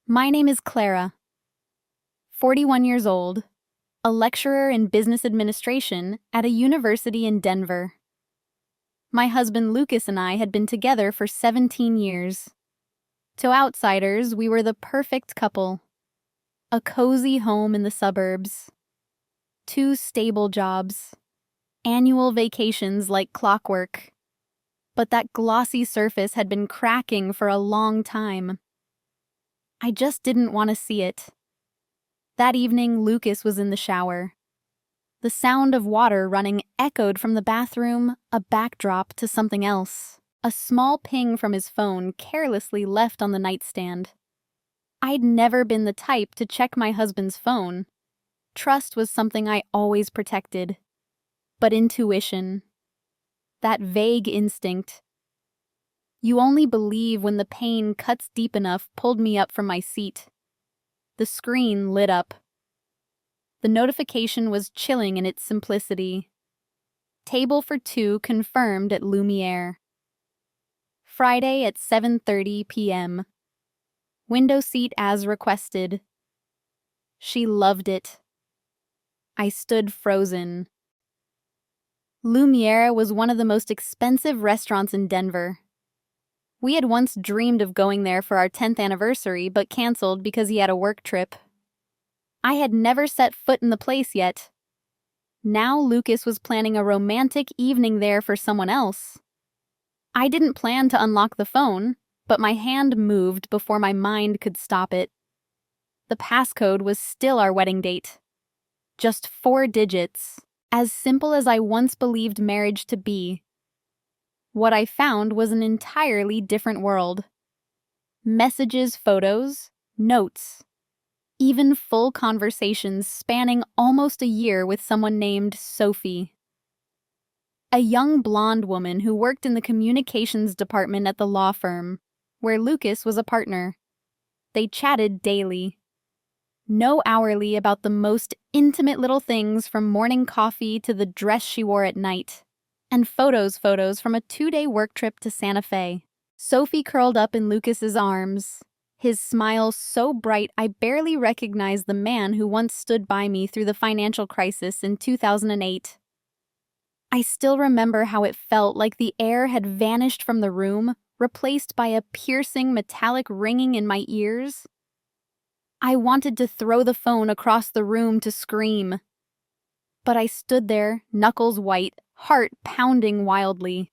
My name is Clara, 41 years old, a lecturer in business administration at a university in Denver. My husband Lucas and I had been together for 17 years. To outsiders, we were the perfect couple. A cozy home in the suburbs, 2 stable jobs, annual vacations like clockwork. But that glossy surface had been cracking for a long time. I just didn't want to see it. That evening, Lucas was in the shower. The sound of water running echoed from the bathroom, a backdrop to something else. A small ping from his phone carelessly left on the nightstand. I'd never been the type to check my husband's phone. Trust was something I always protected. But intuition, that vague instinct, you only believe when the pain cuts deep enough, pulled me up from my seat. The screen lit up. The notification was chilling in its simplicity. Table for 2 confirmed at Lumiere. Friday at 7:30 p.m. Window seat as requested. She loved it. I stood frozen. Lumiere was one of the most expensive restaurants in Denver. We had once dreamed of going there for our 10th anniversary, but canceled because he had a work trip. I had never set foot in the place yet. Now Lucas was planning a romantic evening there for someone else. I didn't plan to unlock the phone, but my hand moved before my mind could stop it. The passcode was still our wedding date. Just 4 digits, as simple as I once believed marriage to be. What I found was an entirely different world. Messages, photos, notes, even full conversations spanning almost a year with someone named Sophie. A young blonde woman who worked in the communications department at the law firm, where Lucas was a partner. They chatted daily. No hourly about the most intimate little things, from morning coffee to the dress she wore at night. And photos from a 2-day work trip to Santa Fe. Sophie curled up in Lucas's arms, his smile so bright I barely recognized the man who once stood by me through the financial crisis in 2008. I still remember how it felt like the air had vanished from the room, replaced by a piercing metallic ringing in my ears. I wanted to throw the phone across the room to scream. But I stood there, knuckles white, heart pounding wildly.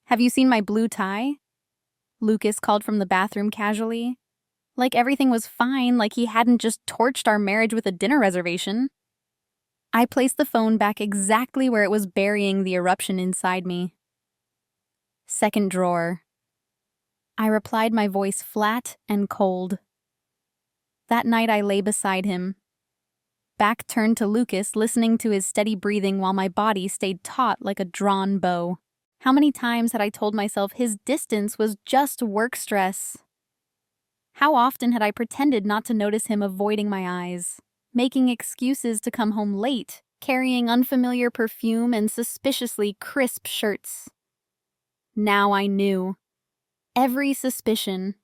"Have you seen my blue tie?" Lucas called from the bathroom casually. Like everything was fine, like he hadn't just torched our marriage with a dinner reservation. I placed the phone back exactly where it was burying the eruption inside me. "Second drawer." I replied, my voice flat and cold. That night I lay beside him, back turned to Lucas, listening to his steady breathing while my body stayed taut like a drawn bow. How many times had I told myself his distance was just work stress? How often had I pretended not to notice him avoiding my eyes, making excuses to come home late, carrying unfamiliar perfume and suspiciously crisp shirts? Now I knew. Every suspicion,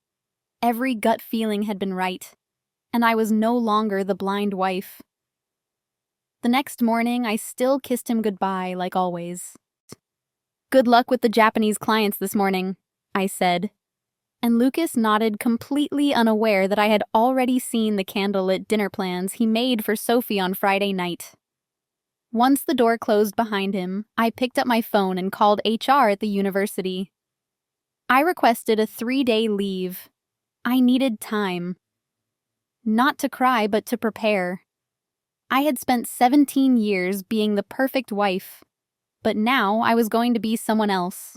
every gut feeling had been right, and I was no longer the blind wife. The next morning, I still kissed him goodbye, like always. "Good luck with the Japanese clients this morning," I said, and Lucas nodded, completely unaware that I had already seen the candlelit dinner plans he made for Sophie on Friday night. Once the door closed behind him, I picked up my phone and called HR at the university. I requested a 3-day leave. I needed time. Not to cry, but to prepare. I had spent 17 years being the perfect wife, but now I was going to be someone else.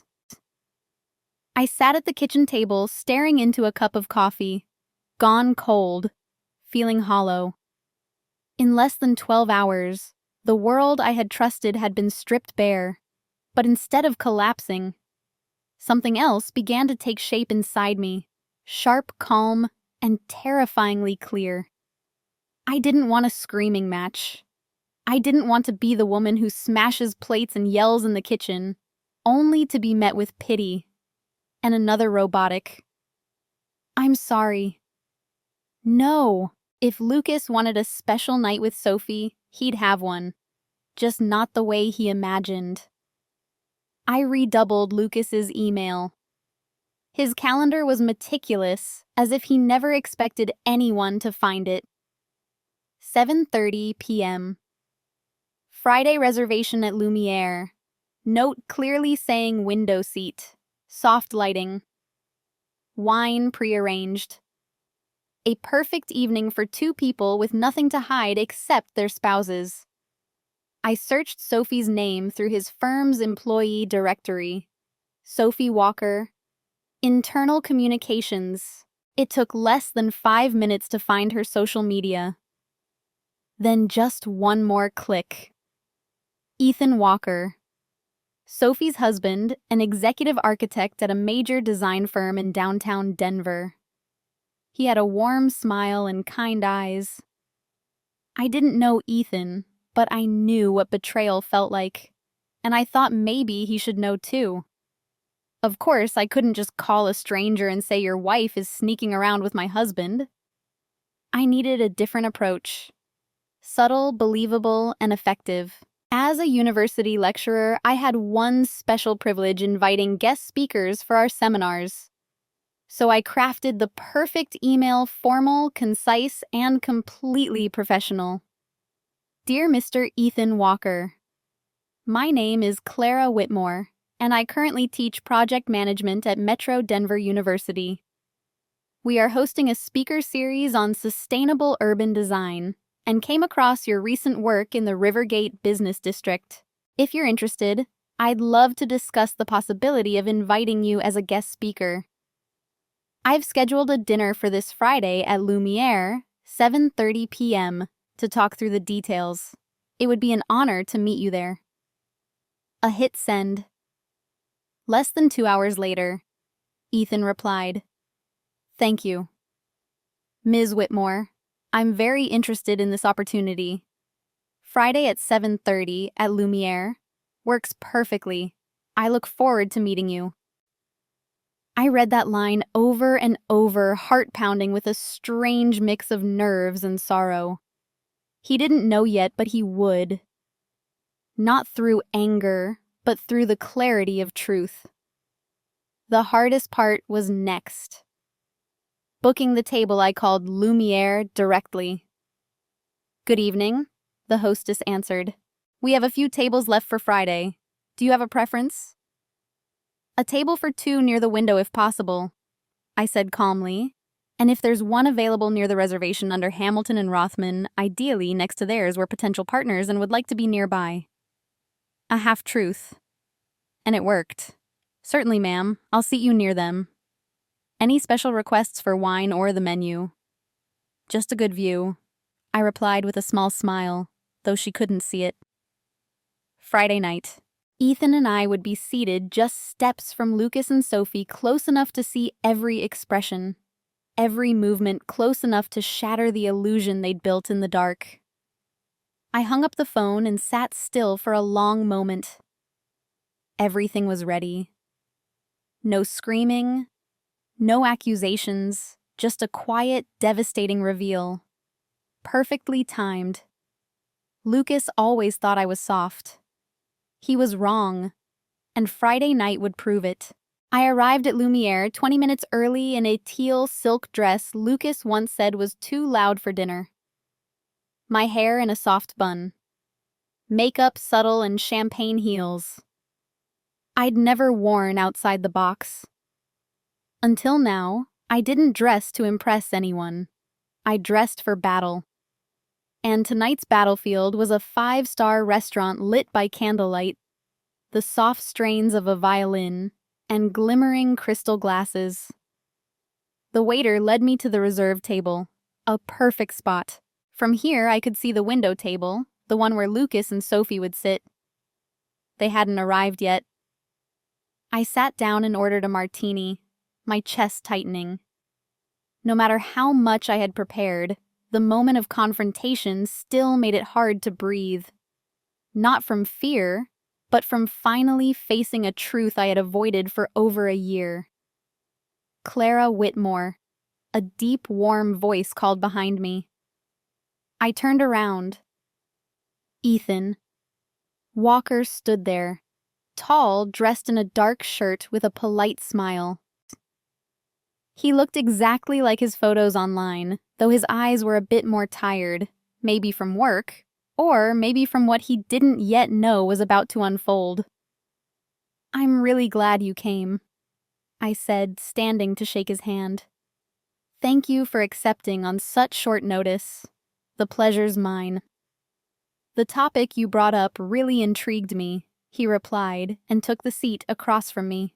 I sat at the kitchen table, staring into a cup of coffee, gone cold, feeling hollow. In less than 12 hours, the world I had trusted had been stripped bare, but instead of collapsing, something else began to take shape inside me, sharp, calm, and terrifyingly clear. I didn't want a screaming match. I didn't want to be the woman who smashes plates and yells in the kitchen, only to be met with pity and another robotic "I'm sorry" No. If Lucas wanted a special night with Sophie, he'd have one. Just not the way he imagined. I redoubled Lucas's email. His calendar was meticulous, as if he never expected anyone to find it. 7:30 p.m. Friday reservation at Lumiere. Note clearly saying window seat. Soft lighting. Wine prearranged. A perfect evening for two people with nothing to hide except their spouses. I searched Sophie's name through his firm's employee directory. Sophie Walker. Internal communications. It took less than 5 minutes to find her social media. Then just one more click. Ethan Walker. Sophie's husband, an executive architect at a major design firm in downtown Denver. He had a warm smile and kind eyes. I didn't know Ethan, but I knew what betrayal felt like, and I thought maybe he should know too. Of course, I couldn't just call a stranger and say your wife is sneaking around with my husband. I needed a different approach. Subtle, believable, and effective. As a university lecturer, I had one special privilege inviting guest speakers for our seminars. So I crafted the perfect email, formal, concise, and completely professional. Dear Mr. Ethan Walker, my name is Clara Whitmore, and I currently teach project management at Metro Denver University. We are hosting a speaker series on sustainable urban design, and came across your recent work in the Rivergate Business District. If you're interested, I'd love to discuss the possibility of inviting you as a guest speaker. I've scheduled a dinner for this Friday at Lumiere, 7:30 p.m., to talk through the details. It would be an honor to meet you there. A hit send. Less than 2 hours later, Ethan replied, Thank you. Ms. Whitmore, I'm very interested in this opportunity. Friday at 7:30 at Lumiere works perfectly. I look forward to meeting you. I read that line over and over, heart-pounding with a strange mix of nerves and sorrow. He didn't know yet, but he would. Not through anger, but through the clarity of truth. The hardest part was next. Booking the table, I called Lumiere directly. Good evening, the hostess answered. We have a few tables left for Friday. Do you have a preference? A table for two near the window if possible, I said calmly. And if there's one available near the reservation under Hamilton and Rothman, ideally next to theirs, we're potential partners and would like to be nearby. A half-truth. And it worked. Certainly, ma'am. I'll seat you near them. Any special requests for wine or the menu? Just a good view, I replied with a small smile, though she couldn't see it. Friday night. Ethan and I would be seated just steps from Lucas and Sophie, close enough to see every expression, every movement close enough to shatter the illusion they'd built in the dark. I hung up the phone and sat still for a long moment. Everything was ready. No screaming, no accusations, just a quiet, devastating reveal. Perfectly timed. Lucas always thought I was soft. He was wrong, and Friday night would prove it. I arrived at Lumiere 20 minutes early in a teal silk dress Lucas once said was too loud for dinner. My hair in a soft bun. Makeup subtle and champagne heels. I'd never worn outside the box. Until now, I didn't dress to impress anyone. I dressed for battle. And tonight's battlefield was a 5-star restaurant lit by candlelight, the soft strains of a violin, and glimmering crystal glasses. The waiter led me to the reserved table, a perfect spot. From here, I could see the window table, the one where Lucas and Sophie would sit. They hadn't arrived yet. I sat down and ordered a martini, my chest tightening. No matter how much I had prepared, the moment of confrontation still made it hard to breathe. Not from fear, but from finally facing a truth I had avoided for over a year. Clara Whitmore, a deep, warm voice called behind me. I turned around. Ethan. Walker stood there, tall, dressed in a dark shirt with a polite smile. He looked exactly like his photos online, though his eyes were a bit more tired, maybe from work, or maybe from what he didn't yet know was about to unfold. "I'm really glad you came," I said, standing to shake his hand. "Thank you for accepting on such short notice. The pleasure's mine." "The topic you brought up really intrigued me," he replied, and took the seat across from me.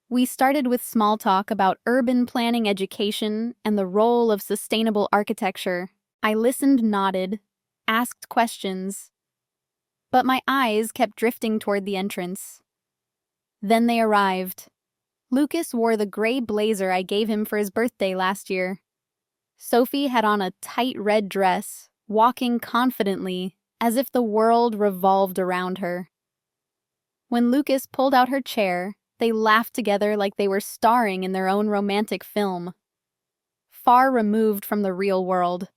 We started with small talk about urban planning education and the role of sustainable architecture. I listened, nodded, asked questions, but my eyes kept drifting toward the entrance. Then they arrived. Lucas wore the gray blazer I gave him for his birthday last year. Sophie had on a tight red dress, walking confidently, as if the world revolved around her. When Lucas pulled out her chair, they laughed together like they were starring in their own romantic film, far removed from the real world.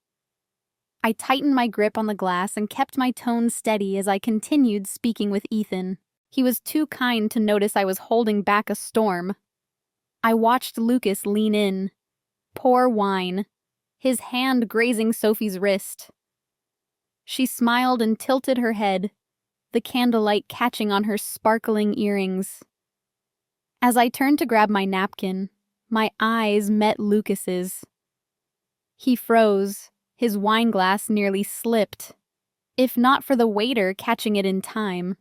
I tightened my grip on the glass and kept my tone steady as I continued speaking with Ethan. He was too kind to notice I was holding back a storm. I watched Lucas lean in, pour wine, his hand grazing Sophie's wrist. She smiled and tilted her head, the candlelight catching on her sparkling earrings. As I turned to grab my napkin, my eyes met Lucas's. He froze, his wineglass nearly slipped, if not for the waiter catching it in time.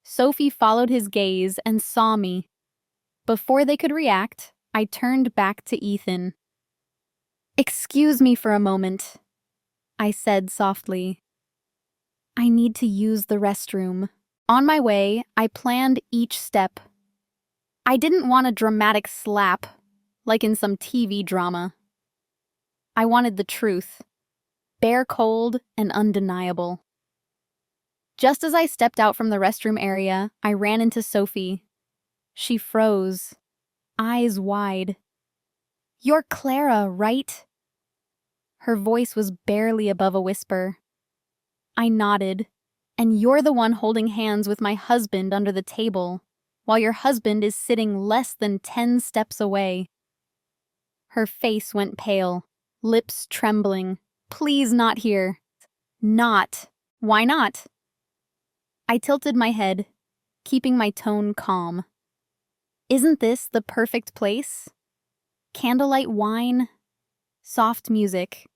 Sophie followed his gaze and saw me. Before they could react, I turned back to Ethan. "Excuse me for a moment," I said softly. "I need to use the restroom." On my way, I planned each step. I didn't want a dramatic slap, like in some TV drama. I wanted the truth, bare cold and undeniable. Just as I stepped out from the restroom area, I ran into Sophie. She froze, eyes wide. "You're Clara, right?" Her voice was barely above a whisper. I nodded. "And you're the one holding hands with my husband under the table, while your husband is sitting less than 10 steps away." Her face went pale, lips trembling. "Please, not here." "Not. Why not?" I tilted my head, keeping my tone calm. "Isn't this the perfect place? Candlelight wine, soft music.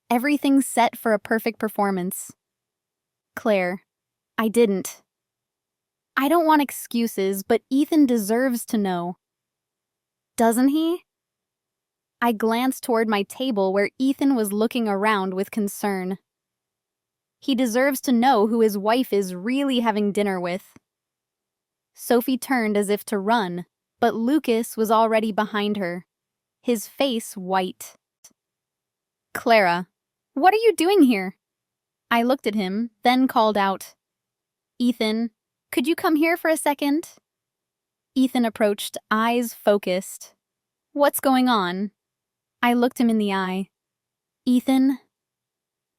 Everything set for a perfect performance." "Claire, I didn't." "I don't want excuses, but Ethan deserves to know." "Doesn't he?" I glanced toward my table where Ethan was looking around with concern. "He deserves to know who his wife is really having dinner with." Sophie turned as if to run, but Lucas was already behind her, his face white. "Clara, what are you doing here?" I looked at him, then called out, "Ethan, could you come here for a second?" Ethan approached, eyes focused. "What's going on?" I looked him in the eye. "Ethan,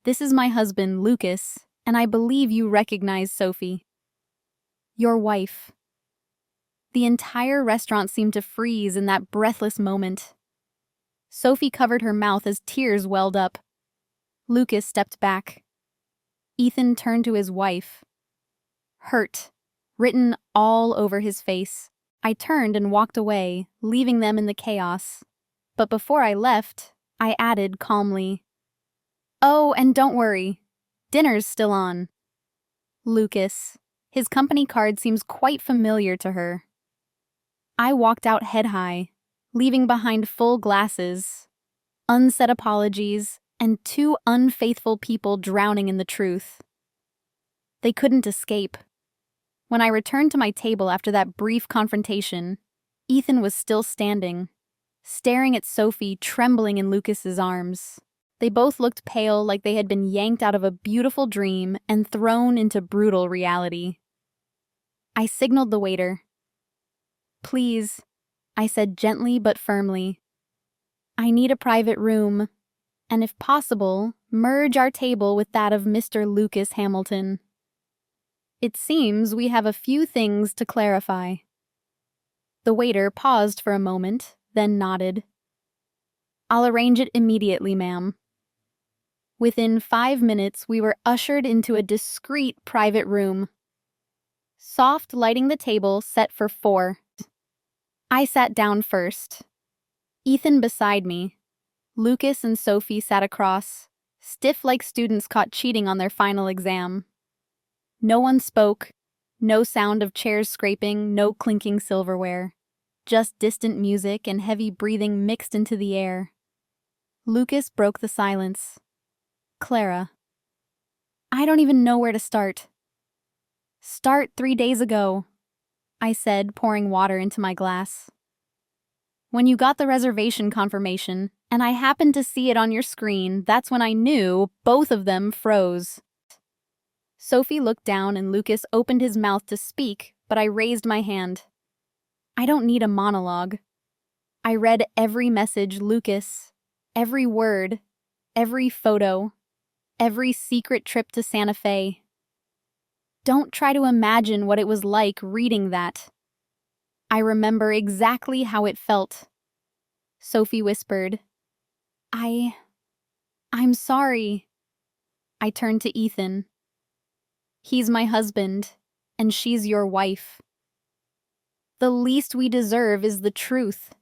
this is my husband, Lucas, and I believe you recognize Sophie. Your wife." The entire restaurant seemed to freeze in that breathless moment. Sophie covered her mouth as tears welled up. Lucas stepped back. Ethan turned to his wife. Hurt, written all over his face. I turned and walked away, leaving them in the chaos. But before I left, I added calmly, "Oh, and don't worry. Dinner's still on." Lucas. His company card seems quite familiar to her. I walked out head high, leaving behind full glasses, unsaid apologies, and 2 unfaithful people drowning in the truth. They couldn't escape. When I returned to my table after that brief confrontation, Ethan was still standing, staring at Sophie trembling in Lucas's arms. They both looked pale, like they had been yanked out of a beautiful dream and thrown into brutal reality. I signaled the waiter. "Please," I said gently but firmly. I need a private room, and if possible, merge our table with that of Mr. Lucas Hamilton. It seems we have a few things to clarify. The waiter paused for a moment, then nodded. I'll arrange it immediately, ma'am. Within 5 minutes, we were ushered into a discreet private room. Soft lighting the table set for 4. I sat down first. Ethan beside me. Lucas and Sophie sat across, stiff like students caught cheating on their final exam. No one spoke, no sound of chairs scraping, no clinking silverware. Just distant music and heavy breathing mixed into the air. Lucas broke the silence. Clara. I don't even know where to start. Start 3 days ago, I said, pouring water into my glass. When you got the reservation confirmation, and I happened to see it on your screen, that's when I knew both of them froze. Sophie looked down and Lucas opened his mouth to speak, but I raised my hand. I don't need a monologue. I read every message, Lucas, every word, every photo, every secret trip to Santa Fe. Don't try to imagine what it was like reading that. I remember exactly how it felt. Sophie whispered, I'm sorry. I turned to Ethan. He's my husband, and she's your wife. The least we deserve is the truth,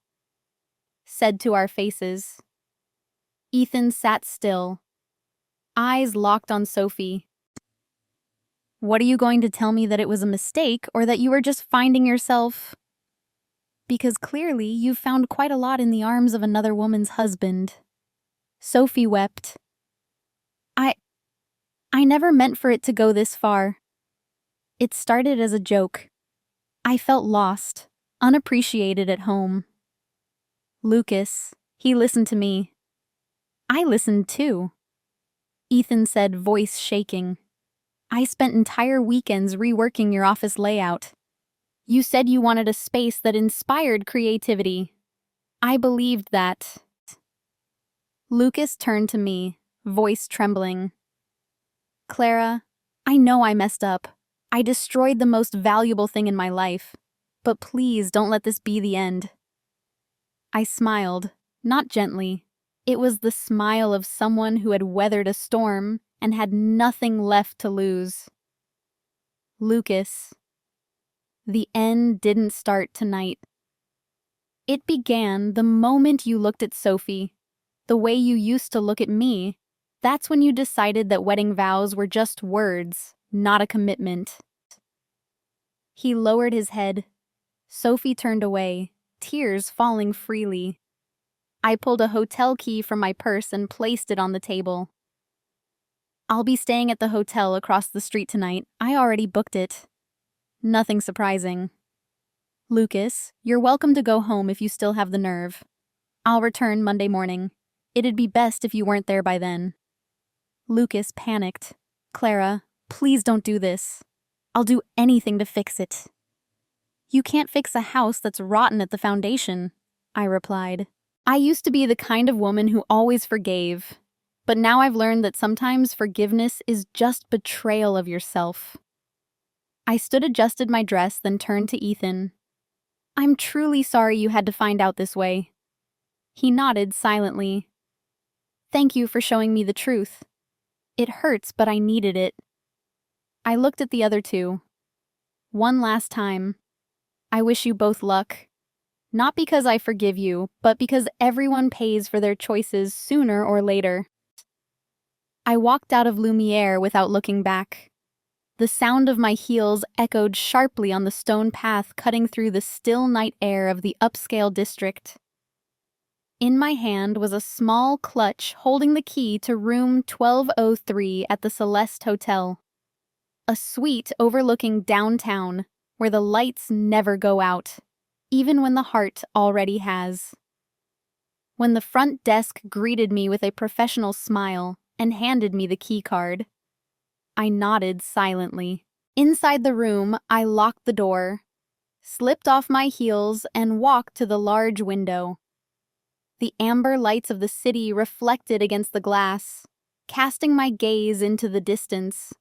said to our faces. Ethan sat still, eyes locked on Sophie. What are you going to tell me, that it was a mistake or that you were just finding yourself? Because clearly you've found quite a lot in the arms of another woman's husband. Sophie wept. I never meant for it to go this far. It started as a joke. I felt lost, unappreciated at home. Lucas, he listened to me. I listened too. Ethan said, voice shaking. I spent entire weekends reworking your office layout. You said you wanted a space that inspired creativity. I believed that. Lucas turned to me, voice trembling. Clara, I know I messed up. I destroyed the most valuable thing in my life. But please don't let this be the end. I smiled, not gently. It was the smile of someone who had weathered a storm and had nothing left to lose. Lucas. The end didn't start tonight. It began the moment you looked at Sophie, the way you used to look at me. That's when you decided that wedding vows were just words, not a commitment. He lowered his head. Sophie turned away, tears falling freely. I pulled a hotel key from my purse and placed it on the table. I'll be staying at the hotel across the street tonight. I already booked it. Nothing surprising. Lucas, you're welcome to go home if you still have the nerve. I'll return Monday morning. It'd be best if you weren't there by then. Lucas panicked. Clara, please don't do this. I'll do anything to fix it. You can't fix a house that's rotten at the foundation, I replied. I used to be the kind of woman who always forgave, but now I've learned that sometimes forgiveness is just betrayal of yourself. I adjusted my dress, then turned to Ethan. I'm truly sorry you had to find out this way. He nodded silently. Thank you for showing me the truth. It hurts, but I needed it. I looked at the other two. One last time. I wish you both luck. Not because I forgive you, but because everyone pays for their choices sooner or later. I walked out of Lumiere without looking back. The sound of my heels echoed sharply on the stone path cutting through the still night air of the upscale district. In my hand was a small clutch holding the key to room 1203 at the Celeste Hotel. A suite overlooking downtown, where the lights never go out, even when the heart already has. When the front desk greeted me with a professional smile and handed me the key card, I nodded silently. Inside the room, I locked the door, slipped off my heels, and walked to the large window. The amber lights of the city reflected against the glass, casting my gaze into the distance.